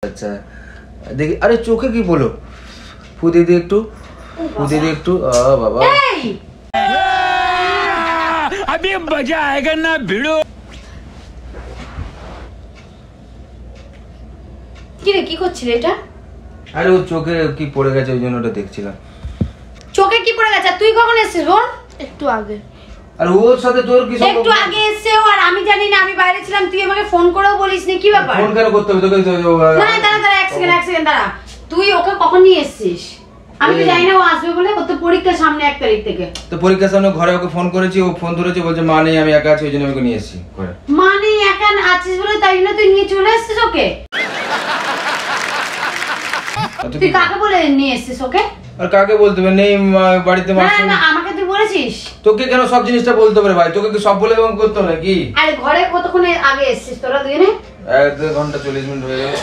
আচ্ছা দেখি, আরে চোখে কি বলো, ফুদে দিয়ে একটু, ফুদে দিয়ে একটু। বাবা अभी मजा आएगा ना भिड़ो। কি রে, কি করছিস এটা? আরে ও চোখে কি পড়ে গেছে, ওই জন্য ওটা দেখছিলাম। চোখে কি পড়ে গেছে? তুই কখন এসেছিস বোন? একটু আগে। আর ওর সাথে তোর কি সম্পর্ক? একটু আগে এসেছে ও, আর আমি জানি না, আমি বাইরে ছিলাম, তুই আমাকে ফোন করেও বলিসনি, কি ব্যাপার? ফোন কেন করতে হবে তোকে? না দাঁড়া এক সেকেন্ড দাঁড়া। তুই ওকে কখন নিয়ে এসেছিস? আমি তো জানি না ও আসবে বলে, ও তো পরীক্ষার সামনে 1 তারিখ থেকে। তো পরীক্ষার সামনে ঘরে ওকে ফোন করেছি, ও ফোন ধরেছে, বলছে মা নেই, আমি একা আছি, ওই জন্য আমি ওকে নিয়ে এসেছি ঘরে। মা নেই একা আছিস বলে তাই জন্য তুই নিয়ে চলে এসেছিস ওকে? তুই কাকে বলে নিয়ে এসেছিস ওকে? আর কাকে বলতে হবে, নেই বাড়িতে মা। না আমাকে তুই বলেছিস। তোকে কেন সব জিনিসটা বলতে হবে ভাই? তোকে কি সব বলে এবং করতে হবে নাকি? আরে ঘরে কতক্ষণ আগে এসেছিস তোরা দুজনে? 1-2 ঘন্টা 40 মিনিট হয়ে গেল।